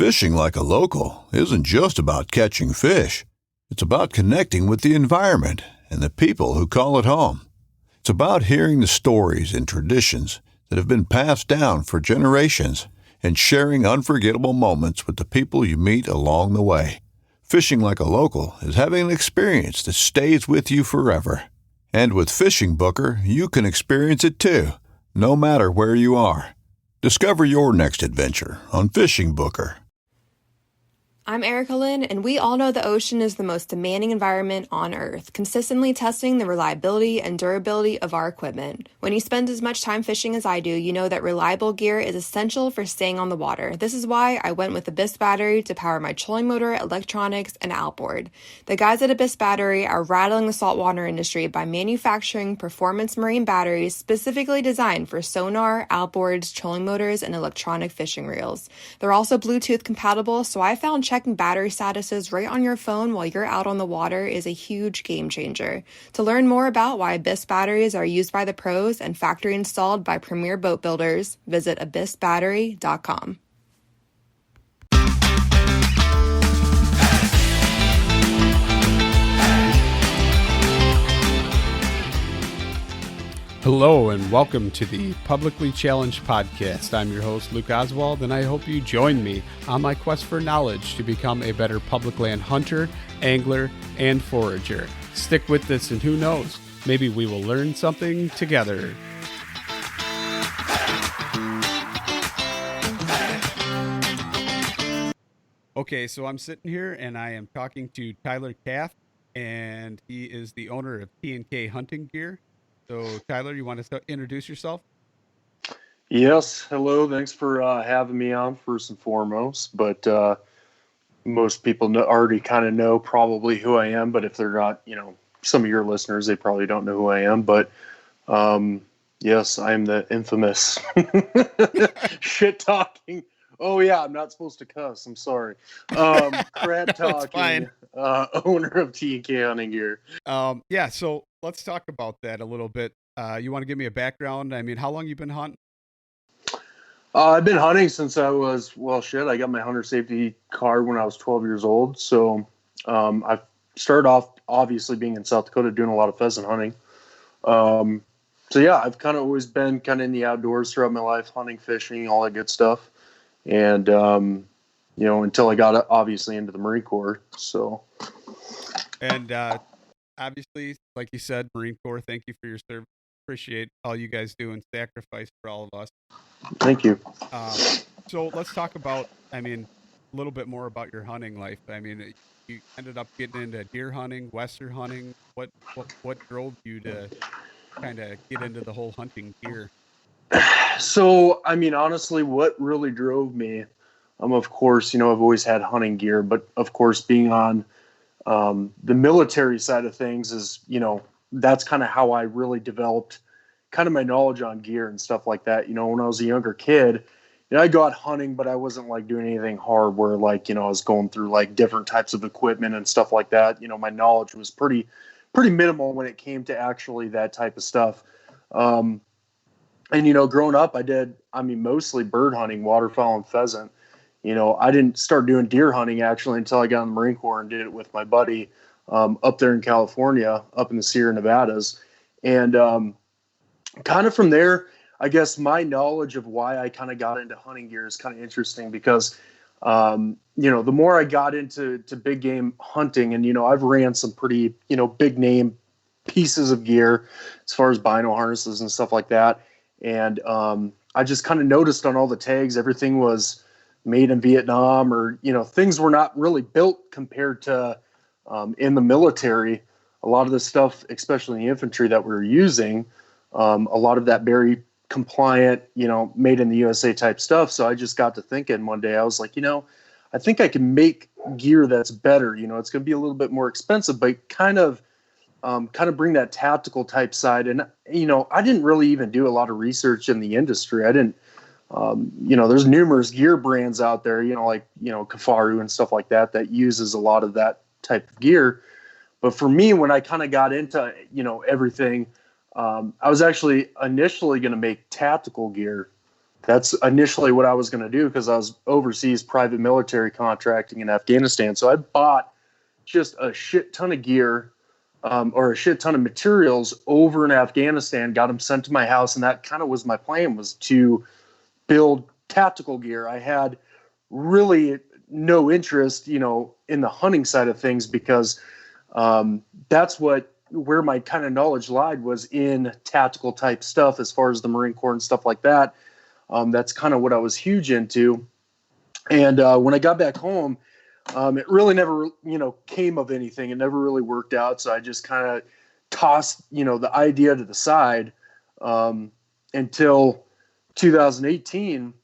Fishing like a local isn't just about catching fish. It's about connecting with the environment and the people who call it home. It's about hearing the stories and traditions that have been passed down for generations and sharing unforgettable moments with the people you meet along the way. Fishing like a local is having an experience that stays with you forever. And with Fishing Booker, you can experience it too, no matter where you are. Discover your next adventure on Fishing Booker. I'm Erica Lynn, and we all know the ocean is the most demanding environment on Earth, consistently testing the reliability and durability of our equipment. When you spend as much time fishing as I do, you know that reliable gear is essential for staying on the water. This is why I went with the Abyss battery to power my trolling motor, electronics, and outboard. The guys at Abyss Battery are rattling the saltwater industry by manufacturing performance marine batteries specifically designed for sonar, outboards, trolling motors, and electronic fishing reels. They're also Bluetooth compatible, so I found checking battery statuses right on your phone while you're out on the water is a huge game changer. To learn more about why Abyss batteries are used by the pros and factory installed by premier boat builders, visit abyssbattery.com. Hello and welcome to the Publicly Challenged Podcast. I'm your host, Luke Oswald, and I hope you join me on my quest for knowledge to become a better public land hunter, angler, and forager. Stick with this and who knows, maybe we will learn something together. Okay, so I'm sitting here and I am talking to Tyler Kath, and he is the owner of T&K Hunting Gear. So, Tyler, you want to introduce yourself? Yes. Hello. Thanks for having me on first and foremost. But most people already kind of know probably who I am. But if they're not, some of your listeners, they probably don't know who I am. But yes, I am the infamous shit talking. Oh, yeah, I'm not supposed to cuss. I'm sorry. Crap talking owner of T&K Hunting Gear. Yeah, so let's talk about that a little bit. You want to give me a background? I mean, how long you been hunting? I've been hunting since I was, I got my hunter safety card when I was 12 years old. So I started off, obviously, being in South Dakota, doing a lot of pheasant hunting. So, yeah, I've kind of always been kind of in the outdoors throughout my life, hunting, fishing, all that good stuff. And, until I got obviously into the Marine Corps. So. And obviously, like you said, Marine Corps, thank you for your service. Appreciate all you guys do and sacrifice for all of us. Thank you. So let's talk about, a little bit more about your hunting life. You ended up getting into deer hunting, western hunting. What drove you to kind of get into the whole hunting gear? So, honestly, what really drove me, of course, I've always had hunting gear, but of course, being on the military side of things is, that's kind of how I really developed kind of my knowledge on gear and stuff like that. When I was a younger kid, I go out hunting, but I wasn't like doing anything hard where I was going through like different types of equipment and stuff like that. My knowledge was pretty minimal when it came to actually that type of stuff. And, growing up, I did, mostly bird hunting, waterfowl and pheasant. I didn't start doing deer hunting actually until I got in the Marine Corps and did it with my buddy up there in California, up in the Sierra Nevadas. And kind of from there, I guess my knowledge of why I kind of got into hunting gear is kind of interesting because, the more I got into big game hunting and, I've ran some pretty, big name pieces of gear as far as bino harnesses and stuff like that. And I just kind of noticed on all the tags, everything was made in Vietnam or, things were not really built compared to in the military. A lot of the stuff, especially in the infantry that we were using, a lot of that very compliant, made in the USA type stuff. So I just got to thinking one day, I was like, I think I can make gear that's better. It's going to be a little bit more expensive, but kind of bring that tactical type side. And, I didn't really even do a lot of research in the industry. I didn't, there's numerous gear brands out there, like, Kafaru and stuff like that uses a lot of that type of gear. But for me, when I kind of got into, everything, I was actually initially going to make tactical gear. that's initially what I was going to do, because I was overseas private military contracting in Afghanistan. So I bought just a shit ton of gear, or a shit ton of materials over in Afghanistan, got them sent to my house. And that kind of was my plan, was to build tactical gear. I had really no interest, in the hunting side of things, because that's where my kind of knowledge lied, was in tactical type stuff, as far as the Marine Corps and stuff like that. That's kind of what I was huge into. And when I got back home, it really never, came of anything. It never really worked out. So I just kind of tossed, the idea to the side, until 2018.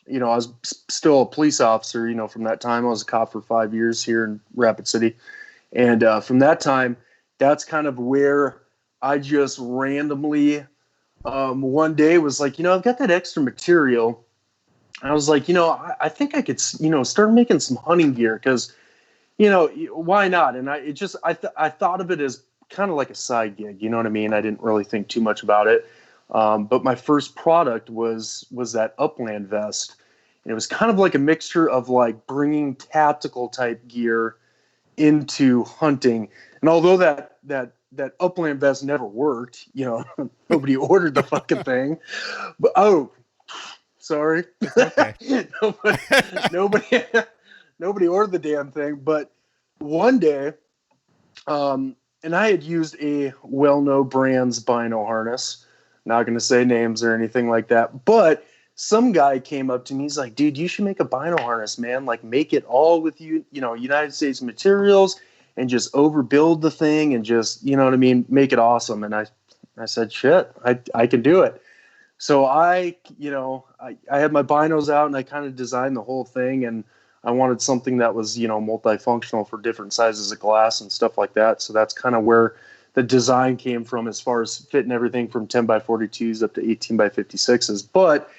I was still a police officer, from that time. I was a cop for 5 years here in Rapid City. And from that time, that's kind of where I just randomly, one day was like, I've got that extra material. I was like, I think I could, start making some hunting gear, because, why not? And I thought of it as kind of like a side gig. You know what I mean? I didn't really think too much about it. But my first product was that Upland vest. And it was kind of like a mixture of like bringing tactical type gear into hunting. And although that Upland vest never worked, nobody ordered the fucking thing. But sorry. Okay. nobody ordered the damn thing. But one day, and I had used a well-known brand's bino harness. Not going to say names or anything like that, but some guy came up to me. He's like, dude, you should make a bino harness, man. Like, make it all with United States materials, and just overbuild the thing, and just, you know what I mean, make it awesome. And I said, shit, I can do it. So I had my binos out, and I kind of designed the whole thing, and I wanted something that was, multifunctional for different sizes of glass and stuff like that. So that's kind of where the design came from, as far as fitting everything from 10 by 42s up to 18 by 56s. But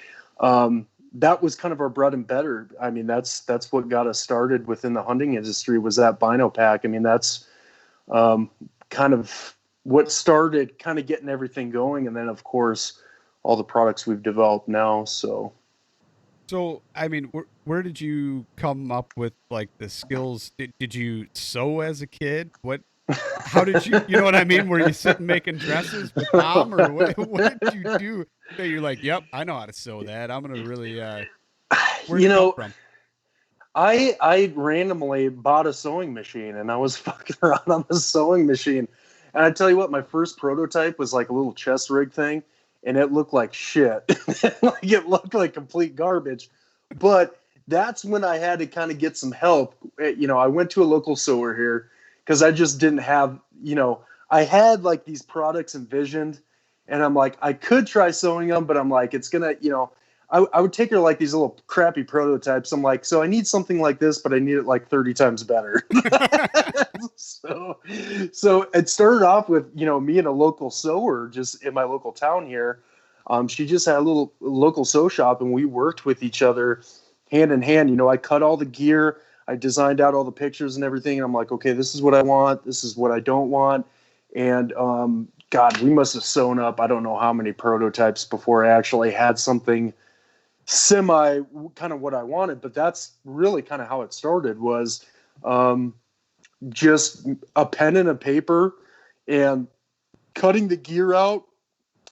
that was kind of our bread and butter. I mean, that's what got us started within the hunting industry, was that bino pack. I mean, that's kind of what started kind of getting everything going. And then, of course, all the products we've developed now. So, I mean, where did you come up with like the skills? Did you sew as a kid? How did you know what I mean? Were you sitting making dresses with mom, or what did you do that you're like, yep, I know how to sew that. I'm going to really, where did it come from? I randomly bought a sewing machine, and I was fucking around on the sewing machine. And I tell you what, my first prototype was like a little chest rig thing, and it looked like shit. Like, it looked like complete garbage. But that's when I had to kind of get some help. I went to a local sewer here, because I just didn't have, I had like these products envisioned, and I'm like, I could try sewing them, but I'm like, it's going to, I would take her like these little crappy prototypes. I'm like, so I need something like this, but I need it like 30 times better. So it started off with, me and a local sewer just in my local town here. She just had a little local sew shop, and we worked with each other hand in hand. I cut all the gear. I designed out all the pictures and everything. And I'm like, okay, this is what I want. This is what I don't want. And God, we must have sewn up, I don't know how many prototypes before I actually had something semi kind of what I wanted. But that's really kind of how it started, was just a pen and a paper, and cutting the gear out,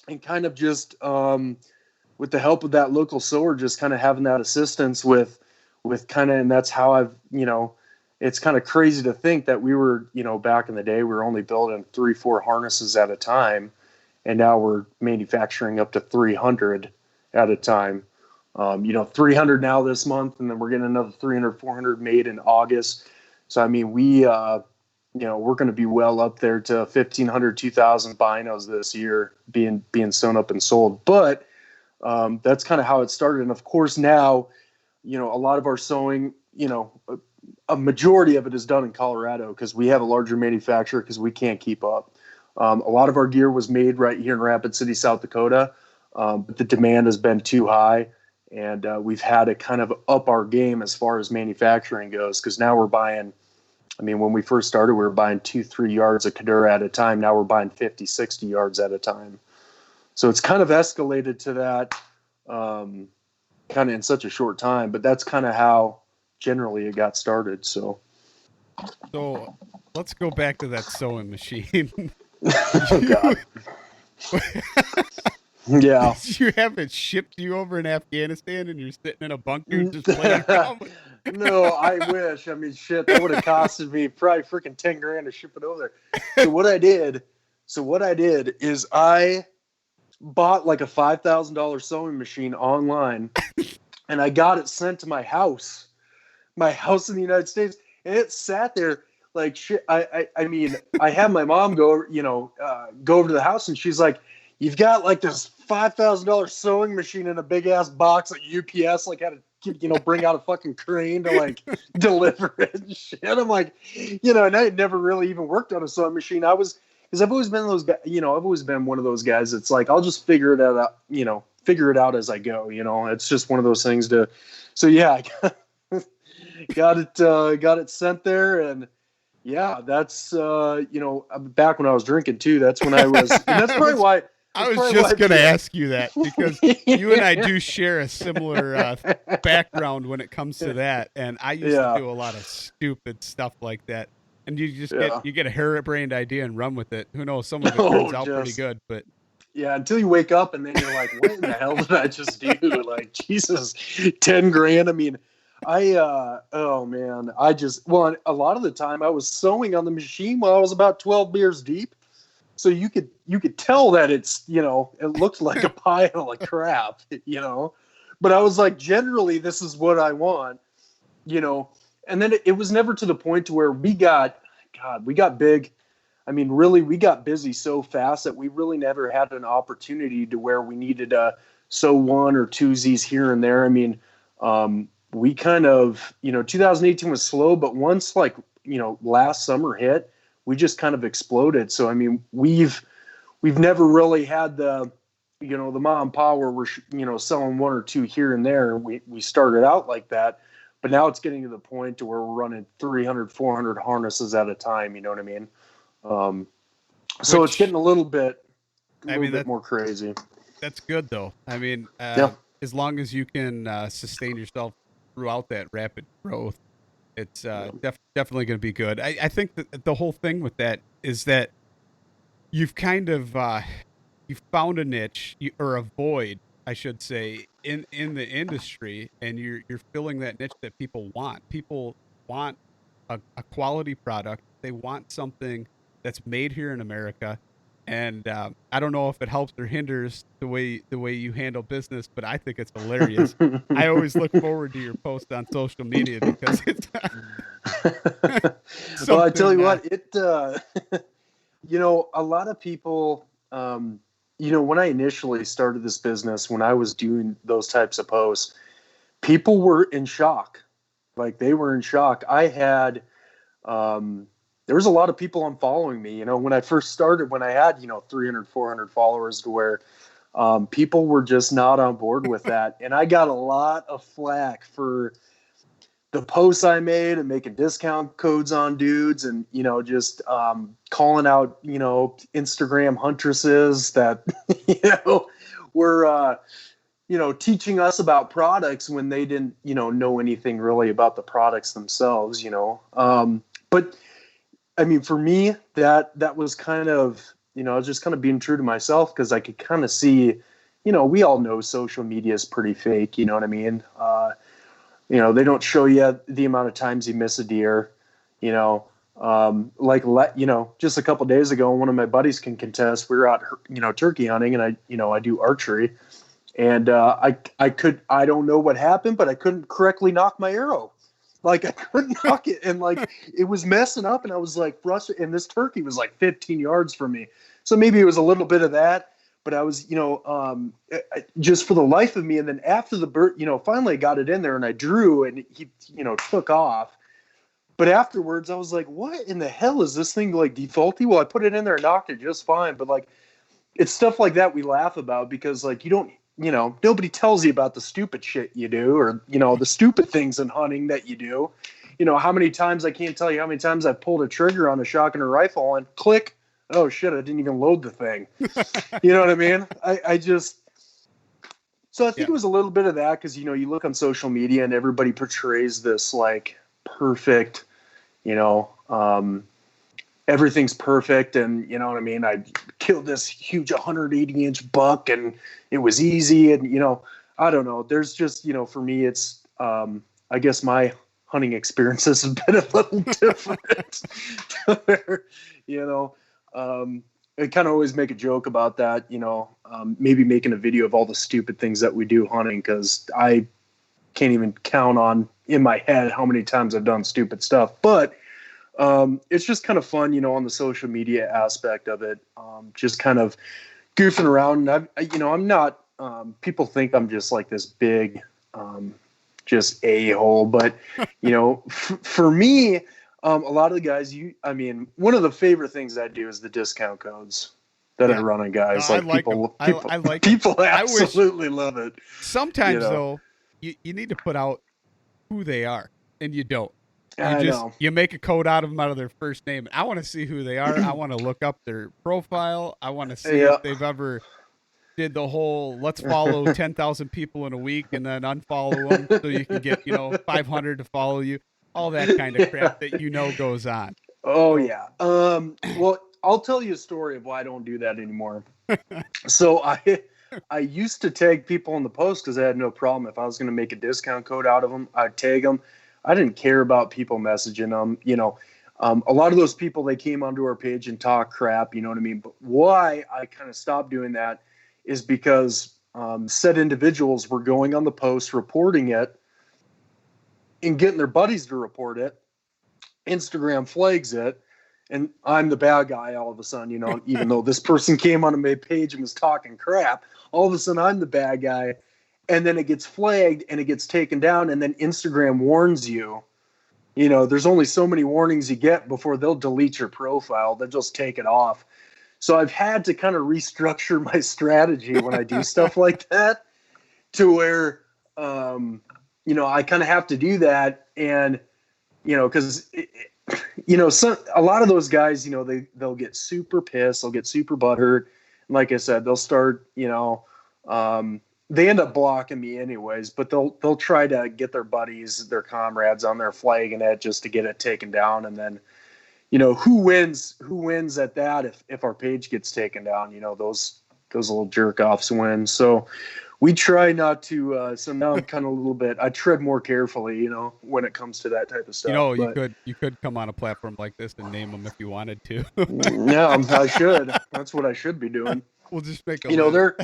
and kind of just with the help of that local sewer, just kind of having that assistance with kind of, and that's how I've, it's kind of crazy to think that we were, back in the day, we were only building 3-4 harnesses at a time. And now we're manufacturing up to 300 at a time. 300 now this month, and then we're getting another 300, 400 made in August. So, I mean, we're going to be well up there to 1,500, 2,000 binos this year being sewn up and sold. But that's kind of how it started. And of course now, a lot of our sewing, a majority of it is done in Colorado, because we have a larger manufacturer, because we can't keep up. A lot of our gear was made right here in Rapid City, South Dakota, but the demand has been too high, and we've had to kind of up our game as far as manufacturing goes, because now we're buying, when we first started, we were buying 2-3 yards of Kadura at a time. Now we're buying 50-60 yards at a time. So it's kind of escalated to that kind of in such a short time. But that's kind of how generally it got started. So let's go back to that sewing machine. oh God, yeah. Did you have it shipped to you over in Afghanistan and you're sitting in a bunker just playing around with No, I wish. I mean, shit, that would have costed me probably freaking 10 grand to ship it over there. So what I did is I bought like a $5,000 sewing machine online, and I got it sent to my house in the United States, and it sat there like shit. I mean, I had my mom go over to the house, and she's like, "You've got like this $5,000 sewing machine in a big ass box at UPS, like had to bring out a fucking crane to like deliver it and shit." I'm like, and I had never really even worked on a sewing machine. Because I've always been those guys, I've always been one of those guys that's like, I'll just figure it out as I go. It's just one of those things so yeah, I got it sent there. And yeah, that's, back when I was drinking too, that's when I was, and that's probably why. I was just going to ask you that, because you and I do share a similar background when it comes to that. And I used to do a lot of stupid stuff like that. And you just get a harebrained idea and run with it. Who knows? Some of it turns out pretty good, but yeah, until you wake up and then you're like, what in the hell did I just do? Like, Jesus, 10 grand. I mean, oh man, a lot of the time I was sewing on the machine while I was about 12 beers deep. So you could tell that it's, it looked like a pile of crap, but I was like, generally this is what I want, and then it was never to the point to where we got big. I mean, really, we got busy so fast that we really never had an opportunity to where we needed to sew one or twosies here and there. I mean, we kind of, 2018 was slow, but once last summer hit, we just kind of exploded. So, I mean, we've never really had the mom and pop where we're, selling one or two here and there. We started out like that. But now it's getting to the point to where we're running 300, 400 harnesses at a time. You know what I mean? So it's getting a little bit more crazy. That's good though. I mean, as long as you can sustain yourself throughout that rapid growth, it's definitely going to be good. I think that the whole thing with that is that you've kind of you've found a niche or a void, I should say, in the industry, and you're filling that niche that people want. People want a quality product. They want something that's made here in America. And I don't know if it helps or hinders the way you handle business, but I think it's hilarious. I always look forward to your post on social media because it's. Well, I tell you what, a lot of people. When I initially started this business, when I was doing those types of posts, people were in shock. Like, they were in shock. I had, there was a lot of people unfollowing me, when I first started, when I had, 300, 400 followers, to where, people were just not on board with that. And I got a lot of flack for the posts I made and making discount codes on dudes, and just calling out Instagram huntresses that were teaching us about products when they didn't know anything really about the products themselves. But I mean, for me, that was kind of I was just kind of being true to myself, because I could kind of see, we all know social media is pretty fake. You know what I mean? They don't show you the amount of times you miss a deer, just a couple days ago, one of my buddies can contest. We were out, turkey hunting, and I do archery, and I don't know what happened, but I couldn't correctly knock my arrow. Like, I couldn't knock it, and it was messing up, and I was like frustrated. And this turkey was like 15 yards from me, so maybe it was a little bit of that. But I was, just for the life of me. And then after the bird, finally I got it in there and I drew, and he, took off. But afterwards I was like, what in the hell is this thing like defaulty? Well, I put it in there and knocked it just fine. But it's stuff like that we laugh about, because you don't, nobody tells you about the stupid shit you do, or, the stupid things in hunting that you do. How many times, I can't tell you how many times I've pulled a trigger on a shotgun or rifle and click. Oh shit, I didn't even load the thing. You know what I mean? I just, So I think it was a little bit of that because, you know, you look on social media and everybody portrays this like perfect, you know, everything's perfect. And you know what I mean? I killed this huge 180-inch buck and it was easy. And, you know, I don't know. There's just, you know, for me, it's, I guess my hunting experiences have been a little different. Where, you know, I kind of always make a joke about that, you know, maybe making a video of all the stupid things that we do hunting, because I can't even count on in my head how many times I've done stupid stuff. But it's just kind of fun, you know, on the social media aspect of it, just kind of goofing around. And I'm not, people think I'm just like this big, just a-hole, but you know, for me, a lot of the guys, one of the favorite things I do is the discount codes that I run on guys. No, like people, I like people absolutely love it. Sometimes, you know? though, you need to put out who they are, and you don't. I know. You make a code out of them out of their first name. I want to see who they are. I want to look up their profile. I want to see if they've ever did the whole let's follow 10,000 people in a week and then unfollow them so you can get, 500 to follow you. All that kind of crap that goes on. Oh, yeah. Well, I'll tell you a story of why I don't do that anymore. So I used to tag people in the post because I had no problem. If I was going to make a discount code out of them, I'd tag them. I didn't care about people messaging them. A lot of those people, they came onto our page and talk crap, you know what I mean? But why I kind of stopped doing that is because said individuals were going on the post, reporting it, and getting their buddies to report it. Instagram flags it, and I'm the bad guy all of a sudden, even though this person came on my page and was talking crap, all of a sudden I'm the bad guy. And then it gets flagged and it gets taken down, and then Instagram warns you. There's only so many warnings you get before they'll delete your profile. They'll just take it off. So I've had to kind of restructure my strategy when I do stuff like that, to where, I kind of have to do that. And, because, a lot of those guys, they'll get super pissed. They'll get super butthurt. And like I said, they'll start, they end up blocking me anyways, but they'll try to get their buddies, their comrades on there flagging it just to get it taken down. And then, who wins at that if our page gets taken down? Those little jerk offs win. So we try not to. So now I'm kind of a little bit. I tread more carefully, when it comes to that type of stuff. You could come on a platform like this and name them if you wanted to. Yeah, I should. That's what I should be doing. We'll just make a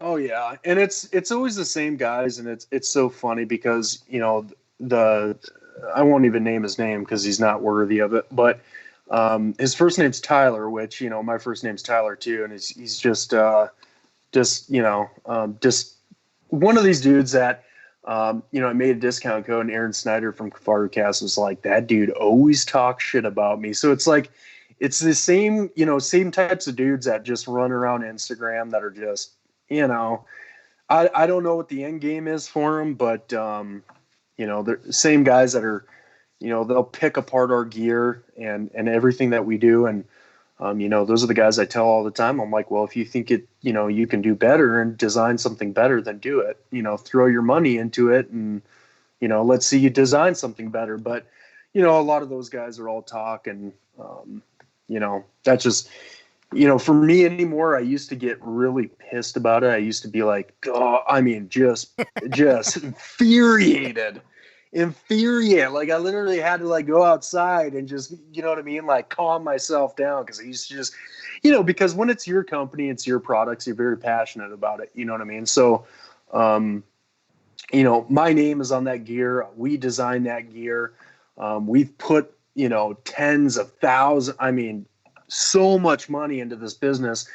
oh yeah. And it's always the same guys. And it's so funny because, I won't even name his name because he's not worthy of it, but, his first name's Tyler, which, my first name's Tyler too. And he's just one of these dudes that, I made a discount code, and Aaron Snyder from Kafaru was like, that dude always talks shit about me. So it's like, it's the same, same types of dudes that just run around Instagram that are just, I don't know what the end game is for them, but, they're the same guys that are, they'll pick apart our gear and everything that we do. And, those are the guys I tell all the time. I'm like, well, if you think it, you can do better and design something better, then do it, throw your money into it and, let's see you design something better. But, a lot of those guys are all talk and, that's just, for me anymore, I used to get really pissed about it. I used to be like, oh, just infuriated. Like I literally had to like go outside and just, like calm myself down. Cause I used to just, because when it's your company, it's your products, you're very passionate about it. You know what I mean? So, my name is on that gear. We designed that gear. We've put, tens of thousands, so much money into this business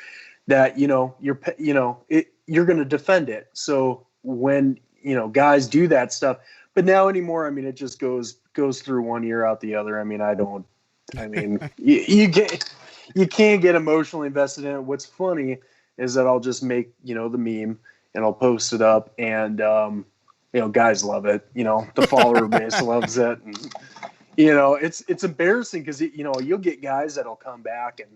that, you're going to defend it. So when, guys do that stuff, but now anymore, it just goes through one ear out the other. You can't get emotionally invested in it. What's funny is that I'll just make, the meme and I'll post it up and, guys love it. The follower base loves it. And, it's embarrassing because, you'll get guys that'll come back. And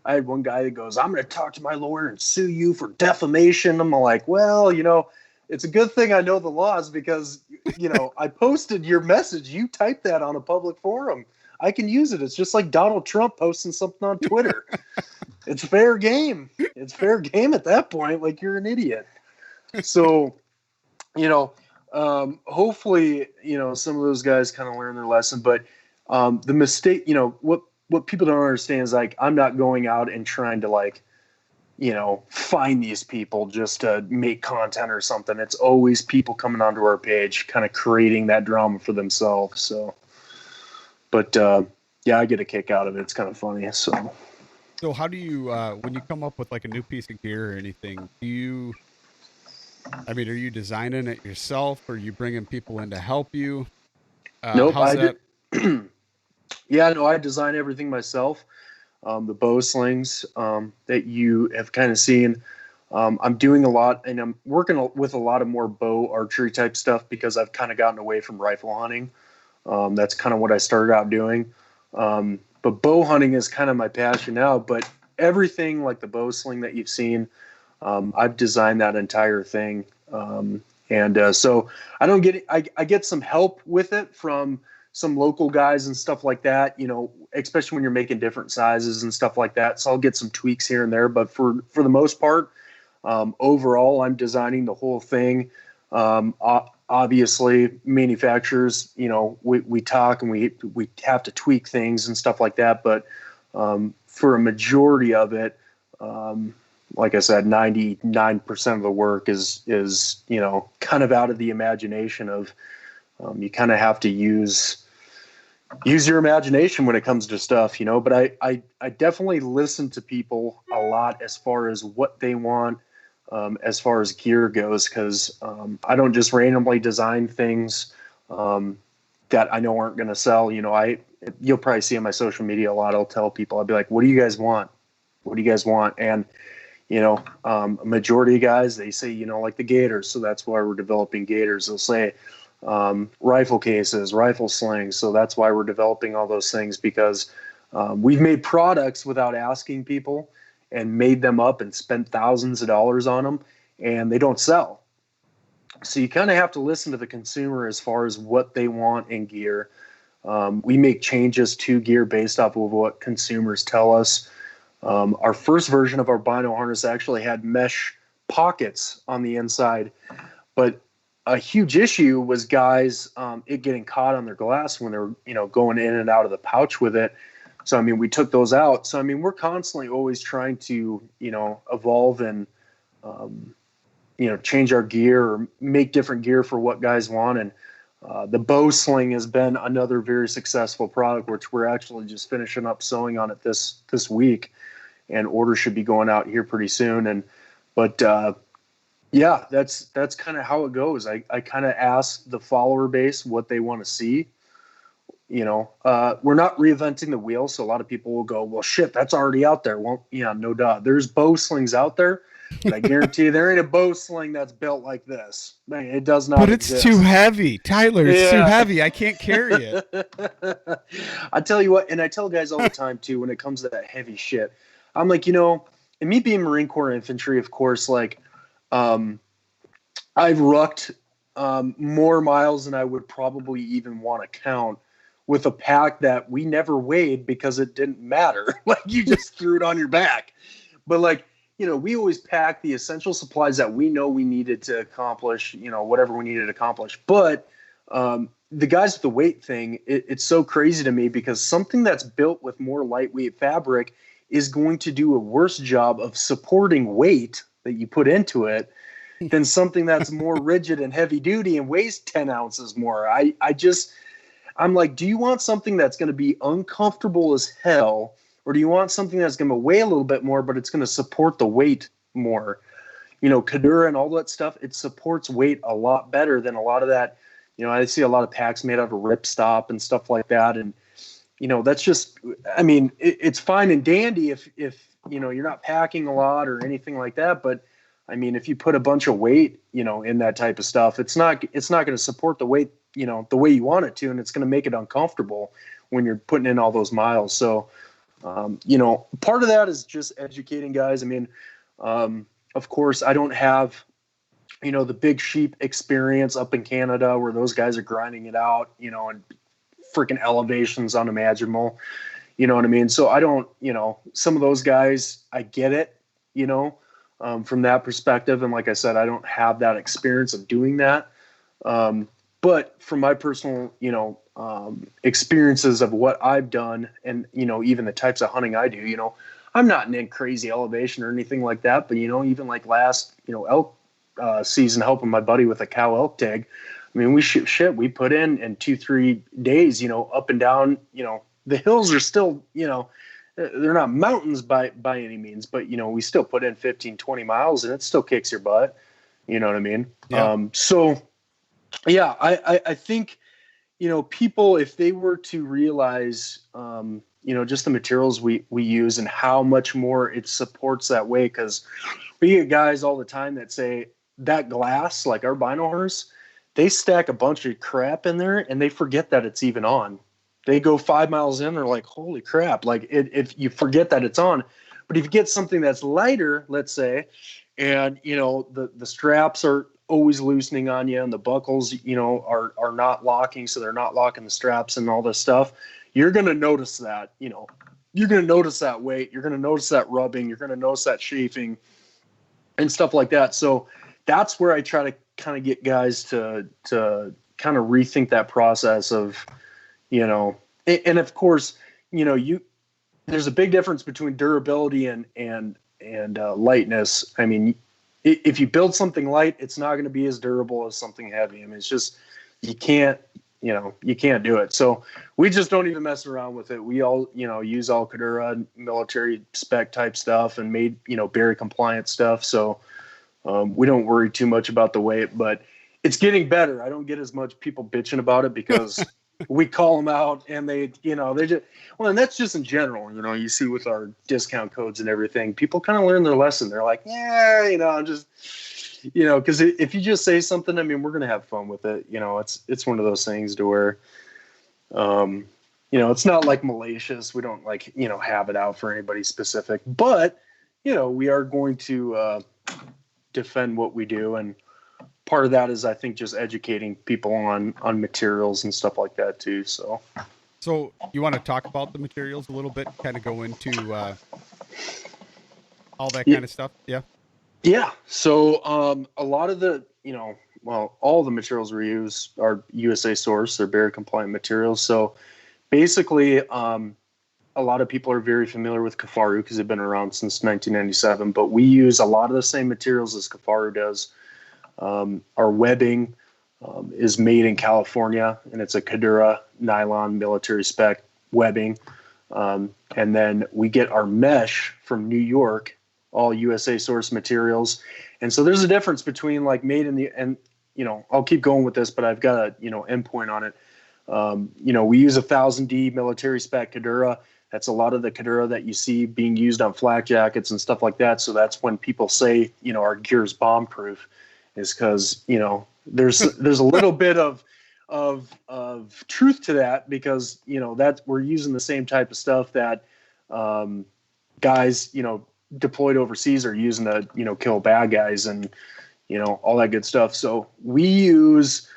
I had one guy that goes, I'm going to talk to my lawyer and sue you for defamation. I'm like, well, it's a good thing I know the laws because, I posted your message. You typed that on a public forum. I can use it. It's just like Donald Trump posting something on Twitter. It's fair game. It's fair game at that point. Like, you're an idiot. So, hopefully, some of those guys kind of learn their lesson. But the mistake, what people don't understand is, like, I'm not going out and trying to, like, find these people just to make content or something. It's always people coming onto our page, kind of creating that drama for themselves. So, but yeah, I get a kick out of it. It's kind of funny. So how do you, when you come up with like a new piece of gear or anything, are you designing it yourself, or are you bringing people in to help you? Nope, How's that? Yeah, no, I design everything myself. The bow slings that you have kind of seen. I'm doing a lot, and I'm working with a lot of more bow archery type stuff because I've kind of gotten away from rifle hunting. That's kind of what I started out doing. But bow hunting is kind of my passion now. But everything like the bow sling that you've seen, I've designed that entire thing. So I don't get it. I get some help with it from some local guys and stuff like that, especially when you're making different sizes and stuff like that. So I'll get some tweaks here and there, but for the most part, overall, I'm designing the whole thing. Obviously manufacturers, we talk and we have to tweak things and stuff like that. But, for a majority of it, like I said, 99% of the work is, kind of out of the imagination of, you kind of have to use your imagination when it comes to stuff, but I definitely listen to people a lot as far as what they want, as far as gear goes. Cause, I don't just randomly design things, that I know aren't going to sell. You'll probably see on my social media a lot. I'll tell people, I'll be like, what do you guys want? What do you guys want? And, a majority of guys, they say, like the Gators. So that's why we're developing Gators. They'll say, rifle cases, rifle slings. So that's why we're developing all those things, because we've made products without asking people and made them up and spent thousands of dollars on them, and they don't sell. So you kind of have to listen to the consumer as far as what they want in gear. We make changes to gear based off of what consumers tell us. Our first version of our bino harness actually had mesh pockets on the inside, but a huge issue was guys, it getting caught on their glass when they're, going in and out of the pouch with it. So, we took those out. So, we're constantly always trying to, evolve and, change our gear or make different gear for what guys want. And the bow sling has been another very successful product, which we're actually just finishing up sewing on it this week, and orders should be going out here pretty soon. Yeah, that's kind of how it goes. I kind of ask the follower base what they want to see. We're not reinventing the wheel. So a lot of people will go, well, shit, that's already out there. Well, yeah, no doubt. There's bow slings out there, but I guarantee you there ain't a bow sling that's built like this. Man, it does not exist. Too heavy, Tyler. It's too heavy. I can't carry it. I tell you what, and I tell guys all the time too, when it comes to that heavy shit, I'm like, and me being Marine Corps infantry, of course, like, I've rucked more miles than I would probably even want to count with a pack that we never weighed because it didn't matter. Like, you just threw it on your back. But like, we always pack the essential supplies that we know we needed to accomplish, whatever we needed to accomplish. But the guys with the weight thing, it's so crazy to me, because something that's built with more lightweight fabric is going to do a worse job of supporting weight that you put into it than something that's more rigid and heavy duty and weighs 10 ounces more. I'm like, do you want something that's going to be uncomfortable as hell, or do you want something that's going to weigh a little bit more, but it's going to support the weight more? Kadura and all that stuff, it supports weight a lot better than a lot of that. I see a lot of packs made out of ripstop and stuff like that. And, that's just, it's fine and dandy if you're not packing a lot or anything like that. But if you put a bunch of weight, in that type of stuff, it's not going to support the weight, the way you want it to, and it's going to make it uncomfortable when you're putting in all those miles. So, part of that is just educating guys. Of course, I don't have the Big Sheep experience up in Canada where those guys are grinding it out, and freaking elevations unimaginable. You know what I mean? So I don't, some of those guys, I get it, from that perspective. And like I said, I don't have that experience of doing that. But from my personal, experiences of what I've done and, even the types of hunting I do, I'm not in crazy elevation or anything like that. But, even like last, elk season, helping my buddy with a cow elk tag. I mean, we put in 2-3 days, up and down, the hills are still, they're not mountains by any means, but, we still put in 15-20 miles and it still kicks your butt. You know what I mean? Yeah. So yeah, I think, people, if they were to realize, just the materials we use and how much more it supports that way. Cause we get guys all the time that say that glass, like our bino hunters, they stack a bunch of crap in there and they forget that it's even on. They go 5 miles in, they're like, holy crap. Like if you forget that it's on, but if you get something that's lighter, let's say, and the straps are always loosening on you and the buckles, are not locking. So they're not locking the straps and all this stuff. You're going to notice that, you're going to notice that weight. You're going to notice that rubbing. You're going to notice that chafing and stuff like that. So that's where I try to kind of get guys to kind of rethink that process of, and of course, there's a big difference between durability and lightness. I mean, if you build something light, it's not going to be as durable as something heavy. I mean, it's just, you can't do it. So we just don't even mess around with it. We all, use all Kadura military spec type stuff and made, Berry compliant stuff. So we don't worry too much about the weight, but it's getting better. I don't get as much people bitching about it because we call them out and they just, well, and that's just in general, you see with our discount codes and everything, people kind of learn their lesson. They're like, yeah, I'm just, cause if you just say something, I mean, we're going to have fun with it. It's one of those things to where, it's not like malicious. We don't have it out for anybody specific, but we are going to, defend what we do. And part of that is, I think, just educating people on materials and stuff like that too. So you want to talk about the materials a little bit, kind of go into all that kind of stuff? Yeah. Yeah. So a lot of the, all the materials we use are USA sourced. They're Berry compliant materials. So basically, a lot of people are very familiar with Kifaru because they've been around since 1997, but we use a lot of the same materials as Kifaru does. Our webbing is made in California, and it's a Kadura nylon military spec webbing. And then we get our mesh from New York, all USA source materials. And so there's a difference between like made in the, and, I'll keep going with this, but I've got a, endpoint on it. We use 1000D military spec Kadura. That's a lot of the Kadura that you see being used on flak jackets and stuff like that. So that's when people say, our gear is bomb proof, is because, there's a little bit of truth to that because, that we're using the same type of stuff that guys, deployed overseas are using to, kill bad guys and, all that good stuff. So we use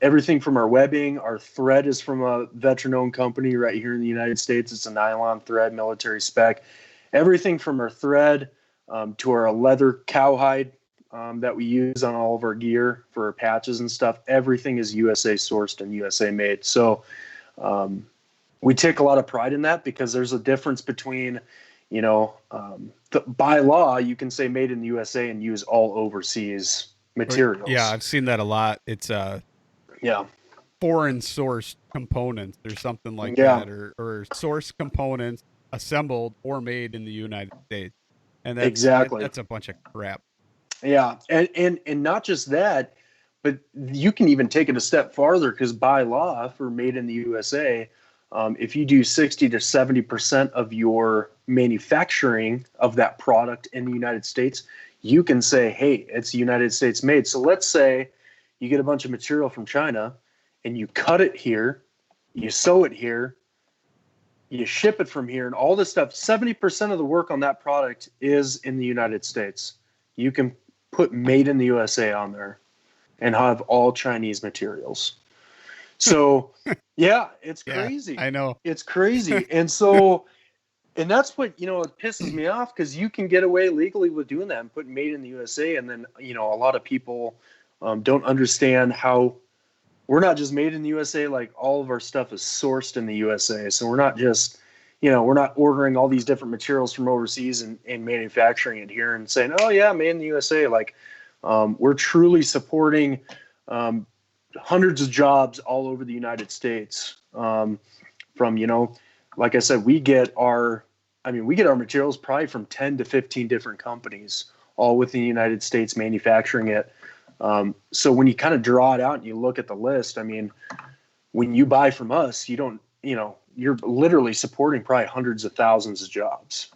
everything from our webbing. Our thread is from a veteran-owned company right here in the United States. It's a nylon thread, military spec. Everything from our thread to our leather cowhide that we use on all of our gear for our patches and stuff. Everything is USA sourced and USA made. So we take a lot of pride in that because there's a difference between, by law, you can say made in the USA and use all overseas materials. Yeah, I've seen that a lot. It's yeah, foreign sourced components or something like that, or source components assembled or made in the United States. And that's a bunch of crap. Yeah. And not just that, but you can even take it a step farther because by law for made in the USA, if you do 60 to 70% of your manufacturing of that product in the United States, you can say, hey, it's United States made. So let's say you get a bunch of material from China and you cut it here, you sew it here, you ship it from here, and all this stuff. 70% of the work on that product is in the United States. You can put made in the USA on there and have all Chinese materials. So yeah, it's Yeah, crazy. I know. It's crazy. And so, and that's what, it pisses me off, because you can get away legally with doing that and putting made in the USA. And then, a lot of people don't understand how we're not just made in the USA. Like, all of our stuff is sourced in the USA. So we're not just, we're not ordering all these different materials from overseas and manufacturing it here and saying, oh yeah, made in the USA. Like, we're truly supporting hundreds of jobs all over the United States. From, like I said, we get our materials probably from 10 to 15 different companies, all within the United States manufacturing it. So when you kind of draw it out and you look at the list, I mean, when you buy from us, you don't, you're literally supporting probably hundreds of thousands of jobs.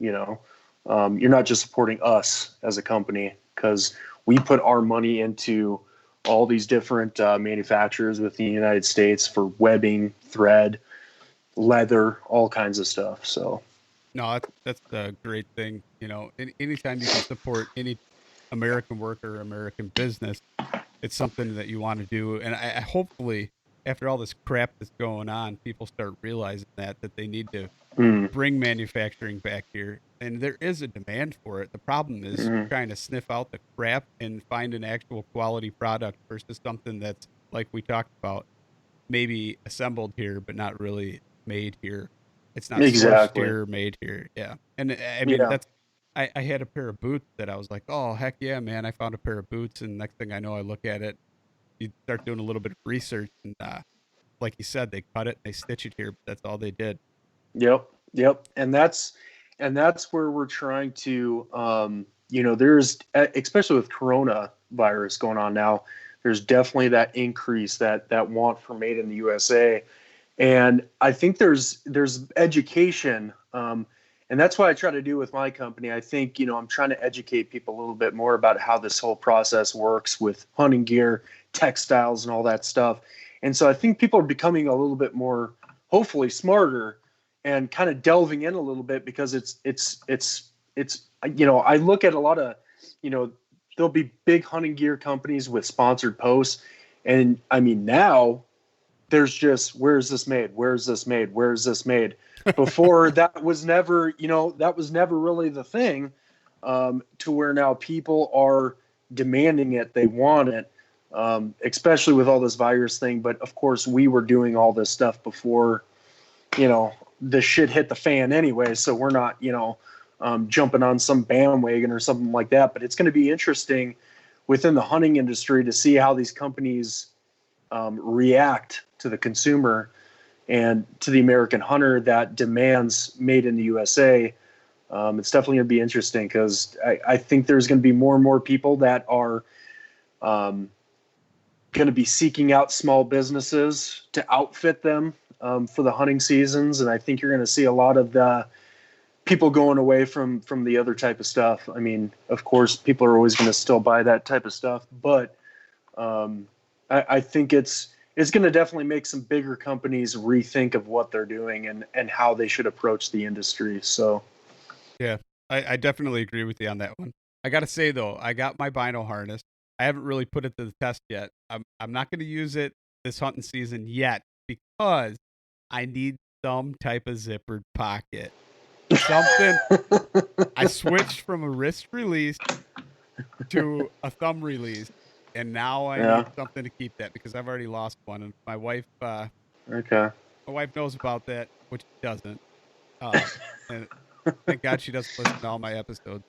You're not just supporting us as a company, because we put our money into all these different manufacturers within the United States for webbing, thread, leather, all kinds of stuff. So No, that's a great thing. Anytime you can support any American worker, American business, it's something that you want to do. And I hopefully, after all this crap that's going on, people start realizing that they need to bring manufacturing back here. And there is a demand for it. The problem is trying to sniff out the crap and find an actual quality product versus something that's, like we talked about, maybe assembled here, but not really made here. It's not sourced exactly. here, made here. Yeah. And I mean, Yeah. I had a pair of boots that I was like, oh, heck yeah, man. I found a pair of boots. And next thing I know, I look at it, you start doing a little bit of research. And like you said, they cut it, they stitch it here. But that's all they did. Yep. And that's where we're trying to, there's, especially with coronavirus going on now, there's definitely that increase, that want for made in the USA. And I think there's education. And that's what I try to do with my company. I think, I'm trying to educate people a little bit more about how this whole process works with hunting gear, textiles, and all that stuff. And so I think people are becoming a little bit more, hopefully, smarter, and kind of delving in a little bit, because it's I look at a lot of, there'll be big hunting gear companies with sponsored posts. And I mean, now there's just, where's this made? Where's this made? Where's this made? Before, that was never, that was never really the thing, to where now people are demanding it. They want it, especially with all this virus thing. But of course, we were doing all this stuff before, the shit hit the fan anyway. So we're not, jumping on some bandwagon or something like that. But it's going to be interesting within the hunting industry to see how these companies react to the consumer and to the American hunter that demands made in the USA. It's definitely going to be interesting, because I think there's going to be more and more people that are going to be seeking out small businesses to outfit them for the hunting seasons. And I think you're going to see a lot of the people going away from the other type of stuff. I mean, of course, people are always going to still buy that type of stuff, but I think it's going to definitely make some bigger companies rethink of what they're doing and how they should approach the industry. So, Yeah, I definitely agree with you on that one. I got to say, though, I got my bino harness. I haven't really put it to the test yet. I'm not going to use it this hunting season yet, because I need some type of zippered pocket. Something. I switched from a wrist release to a thumb release, and now I need something to keep that, because I've already lost one, and my wife knows about that, which she doesn't. And thank God she doesn't listen to all my episodes.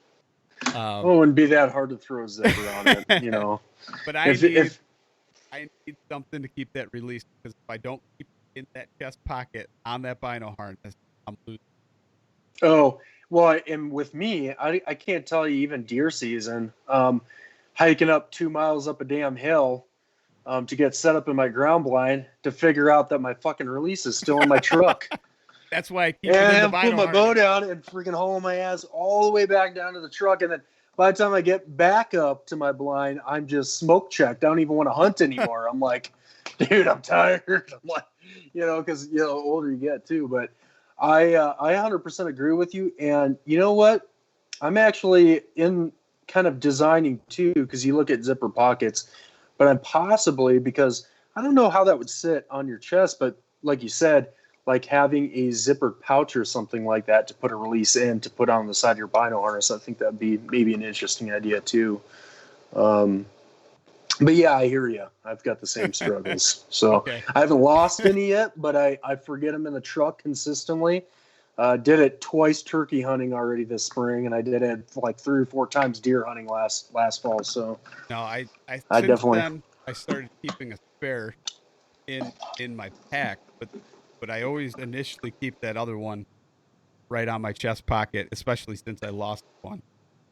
It wouldn't be that hard to throw a zipper on it, But I need something to keep that released, because if I don't keep it in that chest pocket on that bino harness, I'm losing. Oh, well, and with me, I can't tell you, even deer season, hiking up 2 miles up a damn hill to get set up in my ground blind to figure out that my fucking release is still in my truck. That's why I keep it in the bino put my bow down and freaking haul my ass all the way back down to the truck. And then by the time I get back up to my blind, I'm just smoke checked. I don't even want to hunt anymore. I'm like, dude, I'm tired. I'm like, because, older you get too. But I 100% agree with you. And you know what? I'm actually in kind of designing too, because you look at zipper pockets, but I'm possibly, because I don't know how that would sit on your chest, but like you said, like having a zippered pouch or something like that to put a release in to put on the side of your bino harness, I think that'd be maybe an interesting idea too. But yeah, I hear you. I've got the same struggles. So Okay. I haven't lost any yet, but I forget them in the truck consistently. Did it twice turkey hunting already this spring, and I did it like 3 or 4 times deer hunting last fall. So No, I I since definitely, then I started keeping a spare in my pack, but I always initially keep that other one right on my chest pocket, especially since I lost one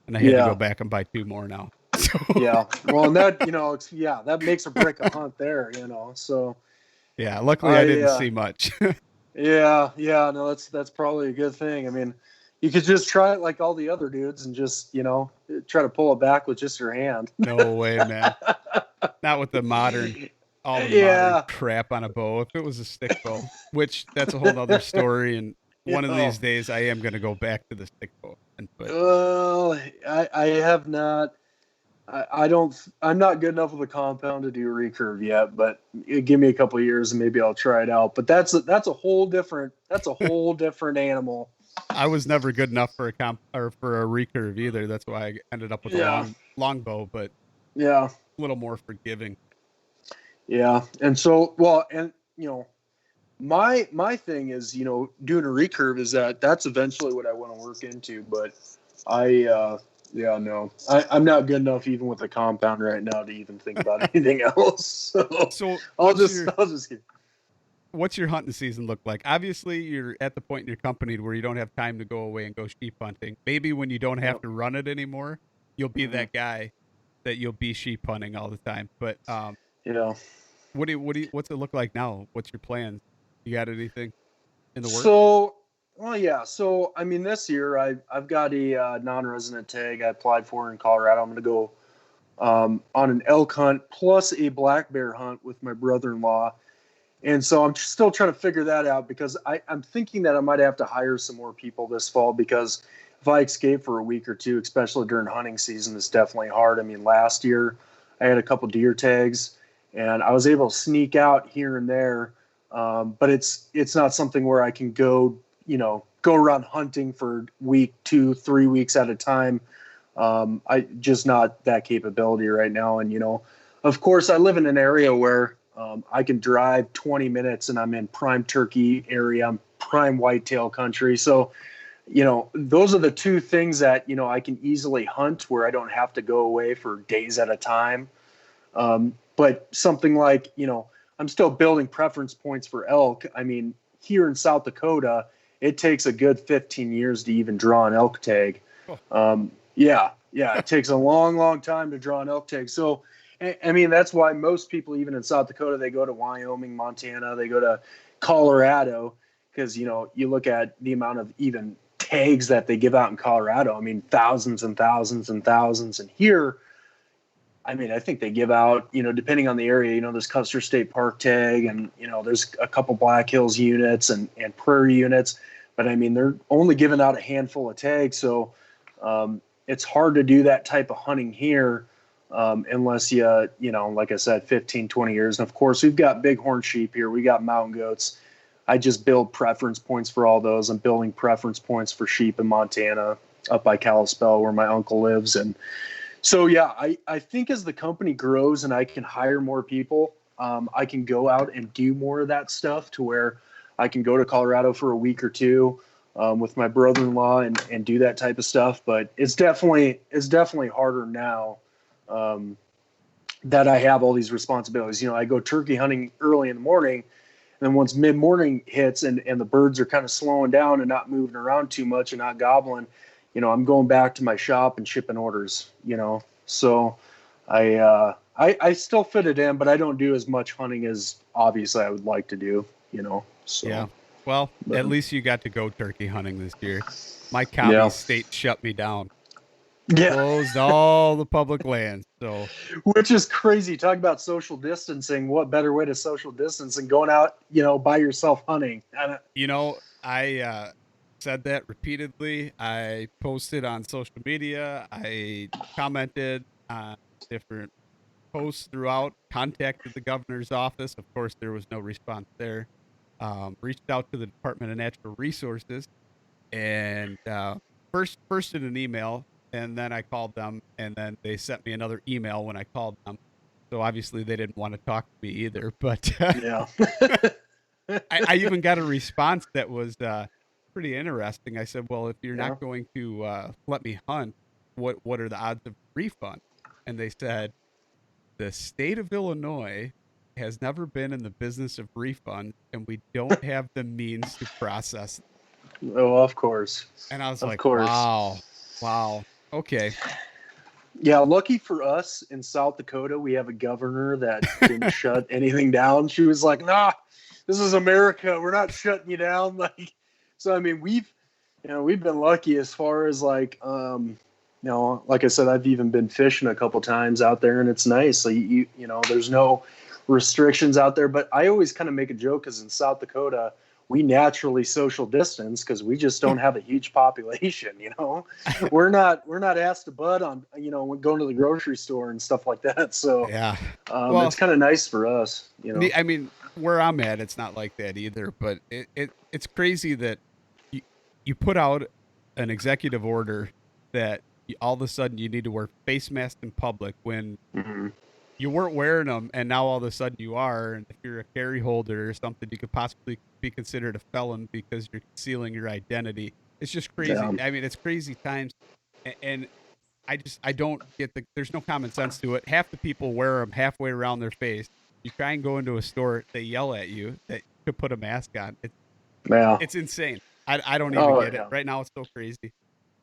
and I had to go yeah, back and buy 2 more now. So yeah. Well, and that, that makes or break a hunt there. So yeah, luckily I I didn't see much. yeah, no, that's probably a good thing. I mean, you could just try it like all the other dudes and just try to pull it back with just your hand. No way, man. Not with all the modern Yeah. crap on a bow. If it was a stick bow, which that's a whole other story. And one of these days I am going to go back to the stick bow. But Well, I have not. I don't. I'm not good enough with a compound to do recurve yet, but give me a couple of years and maybe I'll try it out. But that's a whole different animal. I was never good enough for or for a recurve either. That's why I ended up with a Yeah. long bow, but Yeah. a little more forgiving. Yeah. And so, well, and my thing is, doing a recurve is that's eventually what I want to work into, but yeah, no, I'm not good enough even with a compound right now to even think about anything else. So I'll just keep. What's your hunting season look like? Obviously, you're at the point in your company where you don't have time to go away and go sheep hunting. Maybe when you don't have to run it anymore, you'll be that guy that you'll be sheep hunting all the time. But Yeah. what's it look like now? What's your plans? You got anything in the works? So, well, yeah. So, I mean, this year I've got a non-resident tag I applied for in Colorado. I'm going to go on an elk hunt plus a black bear hunt with my brother-in-law. And so I'm still trying to figure that out because I'm thinking that I might have to hire some more people this fall because if I escape for a week or two, especially during hunting season, it's definitely hard. I mean, last year I had a couple deer tags and I was able to sneak out here and there. But it's not something where I can go around hunting for week, 2, 3 weeks at a time. I just not that capability right now. And, of course I live in an area where I can drive 20 minutes and I'm in prime turkey area. I'm prime whitetail country. So, those are the two things that, I can easily hunt where I don't have to go away for days at a time. But something like, I'm still building preference points for elk. I mean, here in South Dakota, it takes a good 15 years to even draw an elk tag. Yeah, it takes a long, long time to draw an elk tag. So, I mean, that's why most people, even in South Dakota, they go to Wyoming, Montana, they go to Colorado, because, you look at the amount of even tags that they give out in Colorado. I mean, thousands and thousands and thousands. And here, I mean, I think they give out, depending on the area, there's Custer State Park tag and, there's a couple Black Hills units and prairie units. But I mean, they're only giving out a handful of tags. So it's hard to do that type of hunting here unless like I said, 15, 20 years. And of course, we've got bighorn sheep here. We got mountain goats. I just build preference points for all those. I'm building preference points for sheep in Montana up by Kalispell where my uncle lives. And so, yeah, I think as the company grows and I can hire more people, I can go out and do more of that stuff to where I can go to Colorado for a week or two with my brother-in-law and do that type of stuff. But it's definitely harder now that I have all these responsibilities. I go turkey hunting early in the morning. And then once mid-morning hits and the birds are kind of slowing down and not moving around too much and not gobbling, I'm going back to my shop and shipping orders, so I still fit it in, but I don't do as much hunting as obviously I would like to do, so. Yeah. Well, at least you got to go turkey hunting this year. My county state shut me down. Yeah. Closed all the public lands. So, which is crazy. Talk about social distancing. What better way to social distance than going out, by yourself hunting? said that repeatedly. I posted on social media. I commented on different posts throughout, contacted the governor's office. Of course, there was no response there. Reached out to the Department of Natural Resources and first in an email, and then I called them, and then they sent me another email when I called them. So obviously they didn't want to talk to me either. But Yeah. I even got a response that was pretty interesting. I said, "Well, if you're Yeah. not going to let me hunt, what are the odds of refund?" And they said, "The state of Illinois has never been in the business of refund, and we don't have the means to process." Oh, of course. And I was Of like, course. wow, okay. Yeah, lucky for us in South Dakota, we have a governor that didn't shut anything down. She was like, "Nah, this is America. We're not shutting you down." Like, so I mean, we've been lucky as far as like, like I said, I've even been fishing a couple times out there, and it's nice. So there's no restrictions out there. But I always kind of make a joke because in South Dakota, we naturally social distance because we just don't have a huge population. We're not asked to bud on when going to the grocery store and stuff like that. So Yeah. Well, it's kind of nice for us. I mean, where I'm at, it's not like that either. But it's crazy that you put out an executive order that all of a sudden you need to wear face masks in public when Mm-hmm. you weren't wearing them, and now all of a sudden you are. And if you're a carry holder or something, you could possibly be considered a felon because you're concealing your identity. It's just crazy. Yeah. I mean, it's crazy times, and I don't get there's no common sense to it. Half the people wear them halfway around their face. You try and go into a store, they yell at you that you could put a mask on. Yeah. It's insane. I don't even get it. Right now it's so crazy.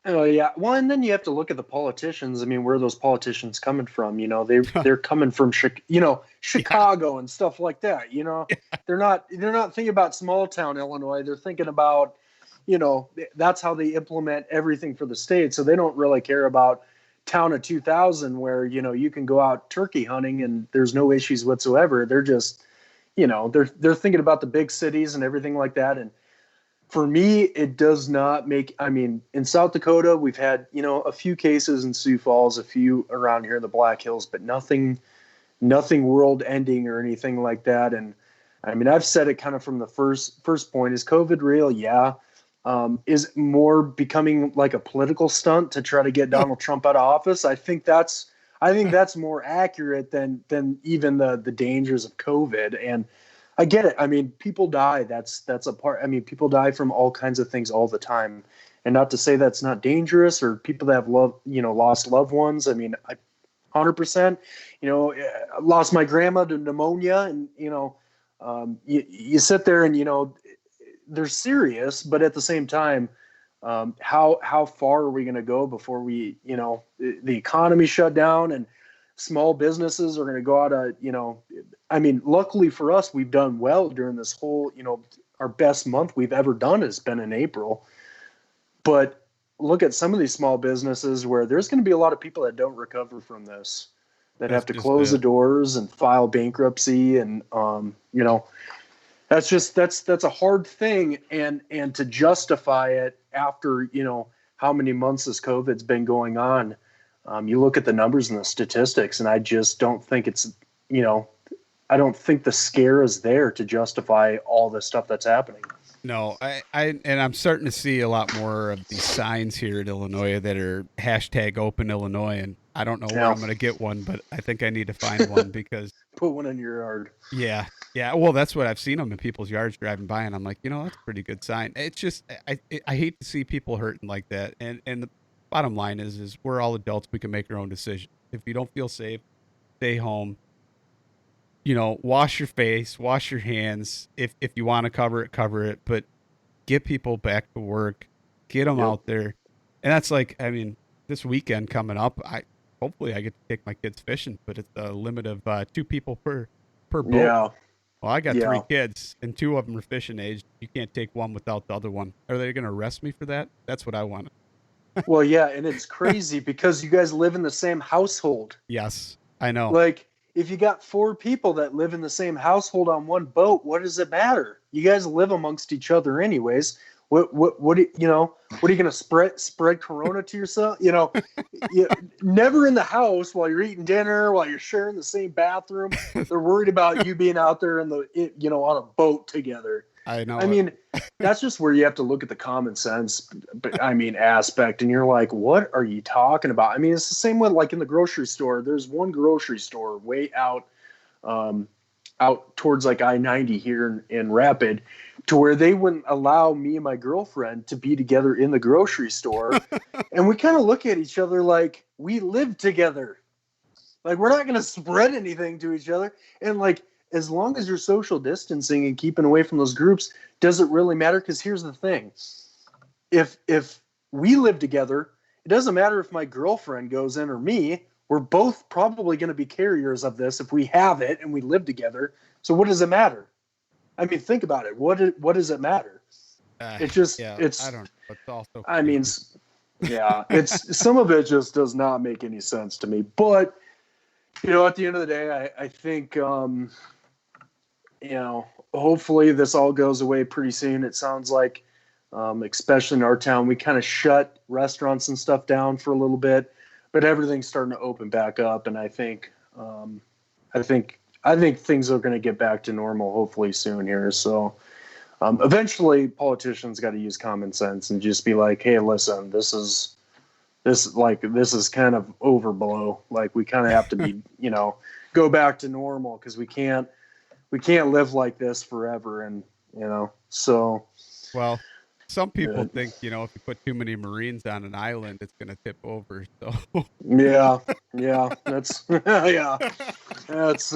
Oh yeah. Well, and then you have to look at the politicians. I mean, where are those politicians coming from? They're coming from Chicago and stuff like that. They're not thinking about small town Illinois. They're thinking about, that's how they implement everything for the state. So they don't really care about town of 2000 where, you can go out turkey hunting and there's no issues whatsoever. They're just, they're thinking about the big cities and everything like that. And for me, it does not make. I mean, in South Dakota, we've had a few cases in Sioux Falls, a few around here in the Black Hills, but nothing world-ending or anything like that. And I mean, I've said it kind of from the first point: is COVID real? Yeah. Is it more becoming like a political stunt to try to get Donald Trump out of office? I think that's more accurate than even the dangers of COVID. And I get it. I mean, people die. That's a part. I mean, people die from all kinds of things all the time, and not to say that's not dangerous or people that have lost loved ones. I mean, 100%. Lost my grandma to pneumonia, and you sit there and they're serious, but at the same time, how far are we going to go before the economy shut down and small businesses are going to go out of, I mean, luckily for us, we've done well during this whole, our best month we've ever done has been in April. But look at some of these small businesses where there's going to be a lot of people that don't recover from this, that have to close the doors and file bankruptcy. And, that's a hard thing. And to justify it after, how many months this COVID's been going on, you look at the numbers and the statistics, and I just don't think it's, I don't think the scare is there to justify all the stuff that's happening. No, and I'm starting to see a lot more of these signs here in Illinois that are hashtag Open Illinois, and I don't know where I'm going to get one, but I think I need to find one because put one in your yard. Yeah. Well, that's what I've seen them in people's yards driving by, and I'm like, that's a pretty good sign. It's just I hate to see people hurting like that, and the bottom line is we're all adults. We can make our own decision. If you don't feel safe, stay home. Wash your face, wash your hands. If you want to cover it. But get people back to work, get them out there. And that's like, I mean, this weekend coming up, hopefully I get to take my kids fishing, but it's a limit of 2 people per boat. Yeah. Well, I got 3 kids, and 2 of them are fishing age. You can't take one without the other one. Are they going to arrest me for that? That's what I want. Well, yeah, and it's crazy because you guys live in the same household. Yes, I know. Like, if you got 4 people that live in the same household on one boat, what does it matter? You guys live amongst each other anyways. What do you know? What are you going to spread Corona to yourself? Never in the house while you're eating dinner, while you're sharing the same bathroom. They're worried about you being out there on a boat together. I know. I mean, that's just where you have to look at the common sense, aspect. And you're like, what are you talking about? I mean, it's the same way, like in the grocery store. There's one grocery store way out towards like I-90 here in Rapid, to where they wouldn't allow me and my girlfriend to be together in the grocery store. And we kind of look at each other like we live together. Like, we're not going to spread anything to each other. And like, as long as you're social distancing and keeping away from those groups, does it really matter? Because here's the thing. If we live together, it doesn't matter if my girlfriend goes in or me. We're both probably going to be carriers of this if we have it and we live together. So what does it matter? I mean, think about it. What does it matter? It's just, it's, I don't know. It's also, I mean, yeah, it's, some of it just does not make any sense to me. But, at the end of the day, I think, hopefully this all goes away pretty soon. It sounds like, especially in our town, we kind of shut restaurants and stuff down for a little bit, but everything's starting to open back up. And I think things are going to get back to normal hopefully soon here. So eventually politicians got to use common sense and just be like, hey, listen, this is kind of overblow. Like, we kind of have to be, go back to normal, because we can't live like this forever. And, so. Well, some people think, if you put too many Marines on an island, it's going to tip over. So yeah, that's, that's,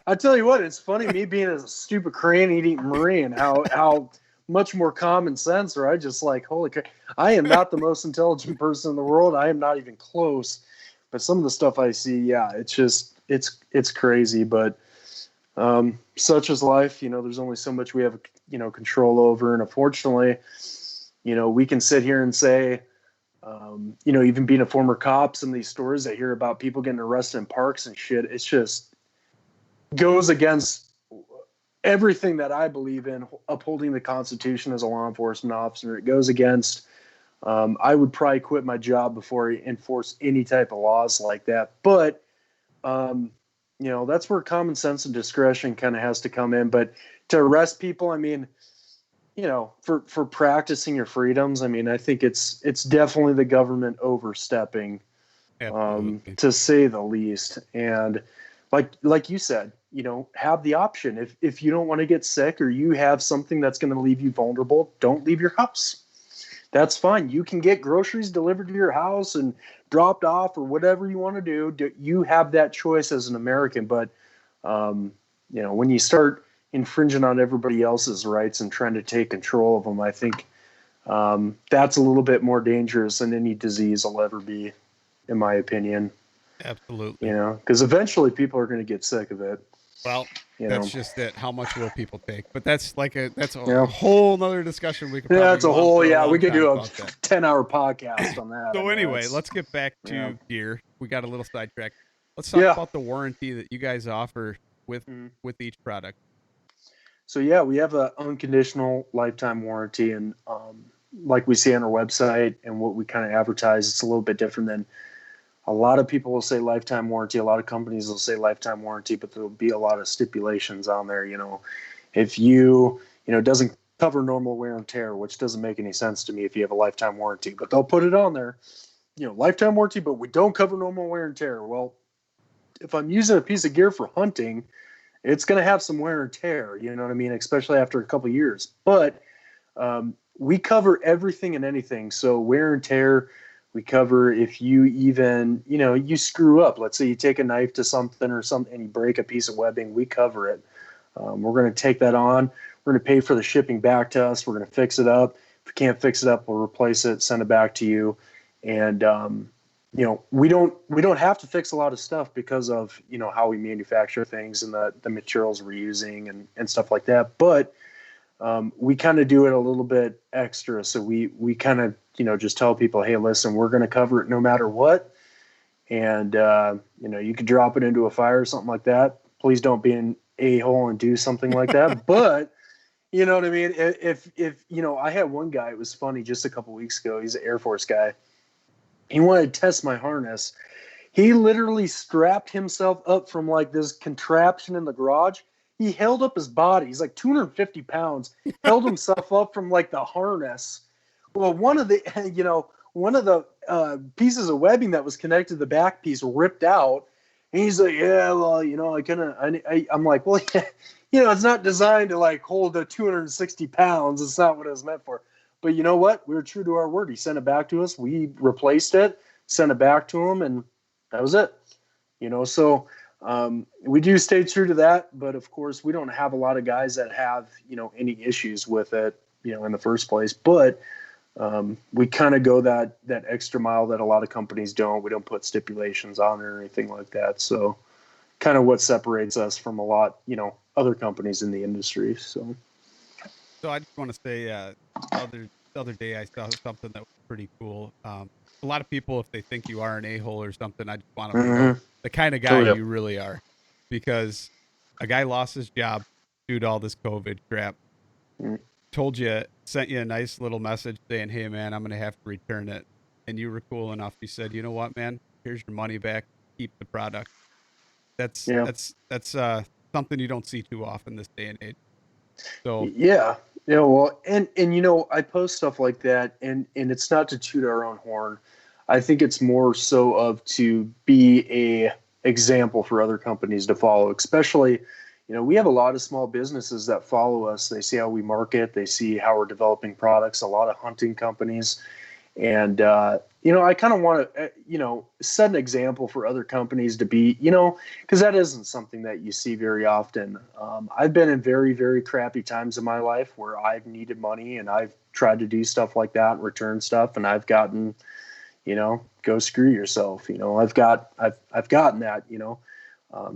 I tell you what, it's funny, me being a stupid crane eating Marine, how much more common sense, or I just like, holy crap, I am not the most intelligent person in the world. I am not even close. But some of the stuff I see, yeah, it's just, it's crazy. But such is life. There's only so much we have, control over. And unfortunately, we can sit here and say, even being a former cop, some of these stories I hear about people getting arrested in parks and shit, it's just goes against everything that I believe in, upholding the Constitution as a law enforcement officer. It goes against, I would probably quit my job before I enforce any type of laws like that. But, that's where common sense and discretion kind of has to come in. But to arrest people, I mean, for practicing your freedoms, I mean, I think it's definitely the government overstepping, to say the least. And like you said, have the option. If you don't want to get sick, or you have something that's going to leave you vulnerable, don't leave your house. That's fine. You can get groceries delivered to your house and dropped off, or whatever you want to do. You have that choice as an American. But, when you start infringing on everybody else's rights and trying to take control of them, I think that's a little bit more dangerous than any disease will ever be, in my opinion. Absolutely. Because eventually people are going to get sick of it. Well, that's just it. How much will people take? But that's a whole nother discussion. We could we could do a 10-hour podcast on that. So anyway, let's get back to gear. We got a little sidetracked. Let's talk about the warranty that you guys offer with each product. So we have an unconditional lifetime warranty, and like we see on our website and what we kind of advertise, it's a little bit different than a lot of people will say lifetime warranty. A lot of companies will say lifetime warranty, but there'll be a lot of stipulations on there. If it doesn't cover normal wear and tear, which doesn't make any sense to me if you have a lifetime warranty, but they'll put it on there, lifetime warranty, but we don't cover normal wear and tear. Well, if I'm using a piece of gear for hunting, it's going to have some wear and tear, you know what I mean? Especially after a couple of years, but we cover everything and anything. So wear and tear, we cover if you even, you screw up. Let's say you take a knife to something or something and you break a piece of webbing, we cover it. We're going to take that on. We're going to pay for the shipping back to us. We're going to fix it up. If we can't fix it up, we'll replace it, send it back to you. And, we don't have to fix a lot of stuff because of, how we manufacture things and the materials we're using and stuff like that. But we kind of do it a little bit extra. So we kind of, just tell people, hey, listen, we're going to cover it no matter what. And, you could drop it into a fire or something like that. Please don't be an a-hole and do something like that. But, You know what I mean? If I had one guy, it was funny just a couple weeks ago. He's an Air Force guy. He wanted to test my harness. He literally strapped himself up from like this contraption in the garage. He held up his body. He's like 250 pounds, held himself up from like the harness. Well, one of the, pieces of webbing that was connected to the back piece ripped out. And he's like, yeah, well, I'm like, well, yeah, it's not designed to like hold the 260 pounds. It's not what it was meant for. But you know what? We were true to our word. He sent it back to us. We replaced it, sent it back to him, and that was it. So we do stay true to that. But of course, we don't have a lot of guys that have, any issues with it, in the first place. But we kind of go that extra mile that a lot of companies don't. We don't put stipulations on it or anything like that. So kind of what separates us from a lot, other companies in the industry. So I just want to say, the other day I saw something that was pretty cool. A lot of people, if they think you are an a-hole or something, I just want to know the kind of guy you really are, because a guy lost his job due to all this COVID crap. Sent you a nice little message saying, hey man, I'm going to have to return it. And you were cool enough. You said, you know what, man, here's your money back. Keep the product. That's something you don't see too often this day and age. So yeah. Well, and I post stuff like that, and it's not to toot our own horn. I think it's more so of to be a example for other companies to follow, especially, we have a lot of small businesses that follow us. They see how we market, they see how we're developing products, a lot of hunting companies. And, I kind of want to, set an example for other companies to be, because that isn't something that you see very often. I've been in very, very crappy times in my life where I've needed money and I've tried to do stuff like that and return stuff. And I've gotten, go screw yourself. I've gotten that,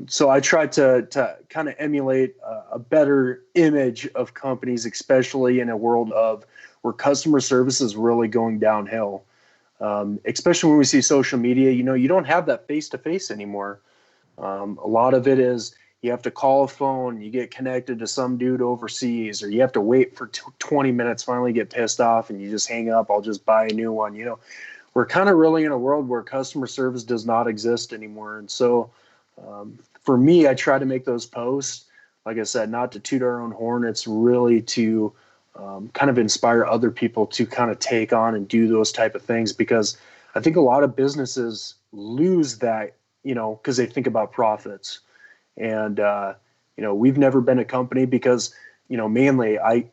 so I try to kind of emulate a better image of companies, especially in a world of where customer service is really going downhill. Especially when we see social media, you don't have that face-to-face anymore. A lot of it is you have to call a phone, you get connected to some dude overseas, or you have to wait for 20 minutes, finally get pissed off, and you just hang up, I'll just buy a new one. We're kind of really in a world where customer service does not exist anymore. And so for me, I try to make those posts, like I said, not to toot our own horn. It's really to kind of inspire other people to kind of take on and do those type of things, because I think a lot of businesses lose that, because they think about profits. And, we've never been a company because, mainly I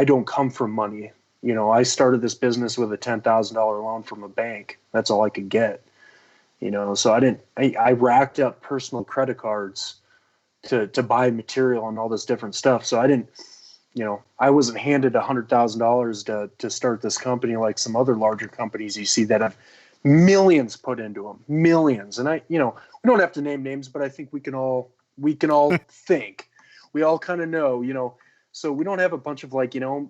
don't come from money. I started this business with a $10,000 loan from a bank. That's all I could get. So I racked up personal credit cards to buy material and all this different stuff. So I wasn't handed $100,000 to start this company like some other larger companies you see that have millions put into them, millions. And we don't have to name names, but I think we can all think, we all kind of know, so we don't have a bunch of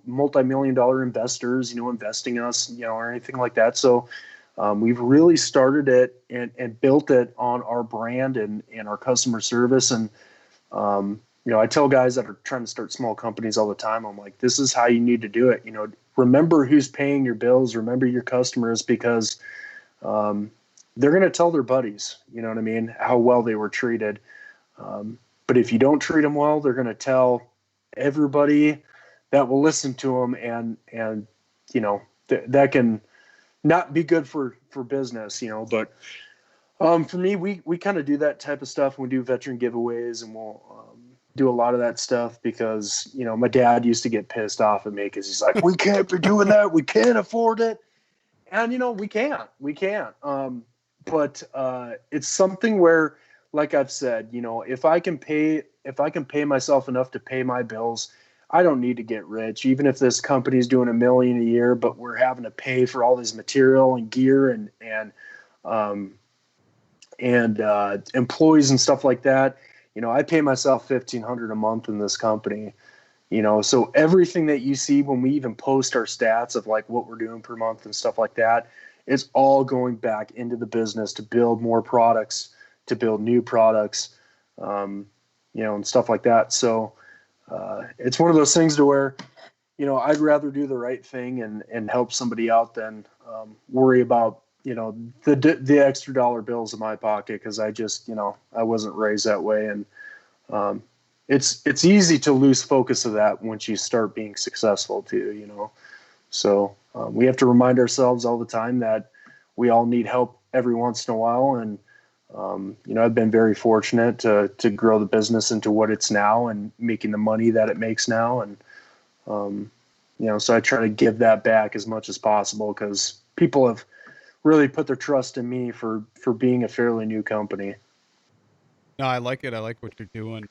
multi-million-dollar investors, investing in us, or anything like that. So we've really started it and built it on our brand and our customer service. And, I tell guys that are trying to start small companies all the time, I'm like, this is how you need to do it. Remember who's paying your bills, remember your customers, because they're going to tell their buddies, how well they were treated. But if you don't treat them well, they're going to tell everybody that will listen to them. And that can not be good for business, but for me, we kind of do that type of stuff. We do veteran giveaways, and we'll do a lot of that stuff because, my dad used to get pissed off at me because he's like, we can't be doing that. We can't afford it. And, we can't. But it's something where, like I've said, if I can pay myself enough to pay my bills, I don't need to get rich. Even if this company's doing $1 million a year, but we're having to pay for all this material and gear and employees and stuff like that. I pay myself $1,500 a month in this company. So everything that you see when we even post our stats of like what we're doing per month and stuff like that, it's all going back into the business to build more products, to build new products, and stuff like that. So it's one of those things to where, I'd rather do the right thing and help somebody out than worry about, the extra dollar bills in my pocket. Cause I just, I wasn't raised that way. And it's easy to lose focus of that once you start being successful too, So we have to remind ourselves all the time that we all need help every once in a while. And, I've been very fortunate to grow the business into what it's now and making the money that it makes now. And, so I try to give that back as much as possible because people have really put their trust in me for being a fairly new company. No, I like it. I like what you're doing.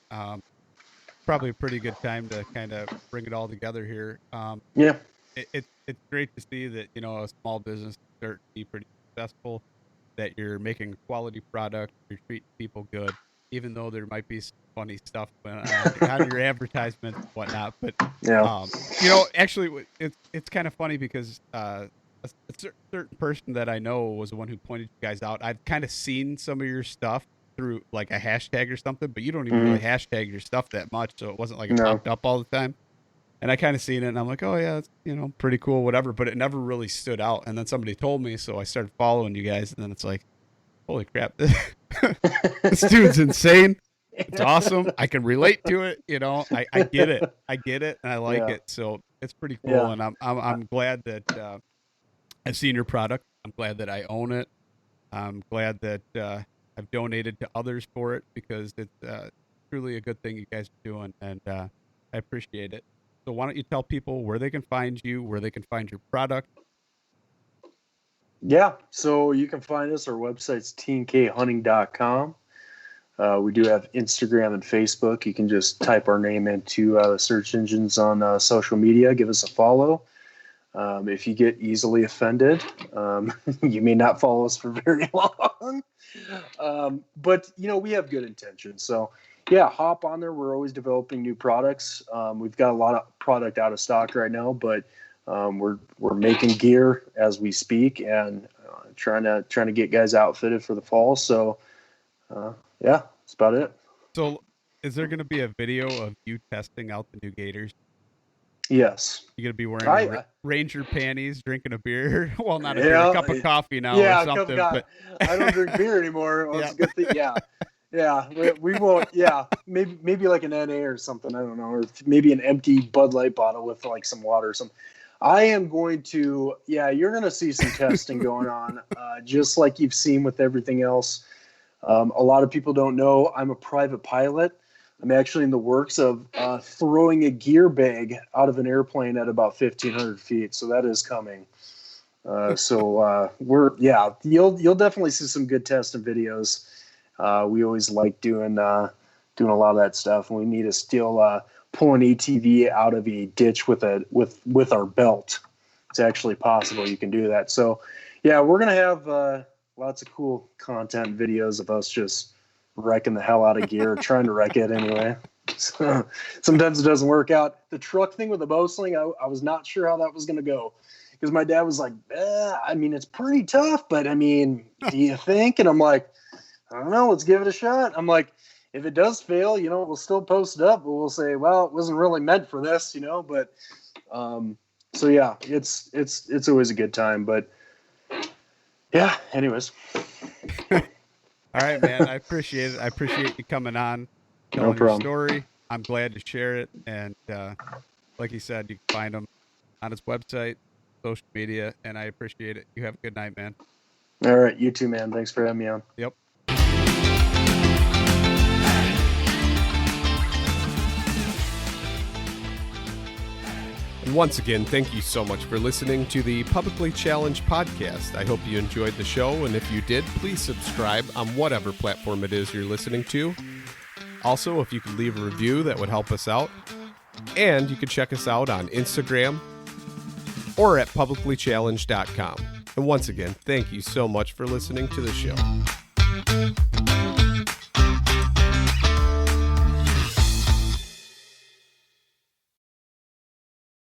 Probably a pretty good time to kind of bring it all together here. Yeah. It's great to see that, a small business start to be pretty successful, that you're making quality product, you're treating people good, even though there might be some funny stuff on your advertisements and whatnot. But, Yeah. Actually, it's kind of funny because a certain person that I know was the one who pointed you guys out. I've kind of seen some of your stuff through like a hashtag or something, but you don't even really hashtag your stuff that much. So it wasn't like it popped up all the time. And I kind of seen it and I'm like, oh yeah, it's, pretty cool, whatever. But it never really stood out. And then somebody told me, so I started following you guys. And then it's like, holy crap, this dude's insane. It's awesome. I can relate to it. I get it. And I like it. So it's pretty cool. Yeah. And I'm glad that I've seen your product. I'm glad that I own it. I'm glad that I've donated to others for it because it's truly a good thing you guys are doing. And I appreciate it. So why don't you tell people where they can find you, where they can find your product? Yeah, so you can find us. Our website's tnkhunting.com. We do have Instagram and Facebook. You can just type our name into the search engines on social media. Give us a follow. If you get easily offended, you may not follow us for very long. But, we have good intentions. So, yeah, hop on there. We're always developing new products. We've got a lot of product out of stock right now, but we're making gear as we speak and trying to get guys outfitted for the fall. So, yeah, that's about it. So, is there going to be a video of you testing out the new Gators? Yes. You're going to be wearing Ranger panties, drinking a beer. Well, not a beer, a cup of coffee now or something. But I don't drink beer anymore. Well, it's a good thing. Yeah. Yeah, we won't. Yeah, maybe like an NA or something. I don't know, or maybe an empty Bud Light bottle with like some water or something. I am going to. Yeah, you're going to see some testing going on, just like you've seen with everything else. A lot of people don't know I'm a private pilot. I'm actually in the works of throwing a gear bag out of an airplane at about 1,500 feet. So that is coming. You'll definitely see some good testing videos. We always like doing a lot of that stuff, and we need to still pull an ATV out of a ditch with our belt. It's actually possible you can do that. So, yeah, we're gonna have lots of cool content videos of us just wrecking the hell out of gear, trying to wreck it anyway. So, sometimes it doesn't work out. The truck thing with the bow sling, I was not sure how that was gonna go. Because my dad was like, it's pretty tough, but do you think? And I'm like, I don't know, let's give it a shot. I'm like, if it does fail, we'll still post it up, but we'll say, well, it wasn't really meant for this, but, so yeah, it's always a good time, but yeah, anyways. All right, man. I appreciate it. I appreciate you coming on, telling your story. I'm glad to share it. And, like you said, you can find him on his website, social media, and I appreciate it. You have a good night, man. All right. You too, man. Thanks for having me on. Yep. And once again, thank you so much for listening to the Publicly Challenged podcast. I hope you enjoyed the show, and if you did, please subscribe on whatever platform it is you're listening to. Also, if you could leave a review, that would help us out. And you can check us out on Instagram or at publiclychallenged.com. And once again, thank you so much for listening to the show.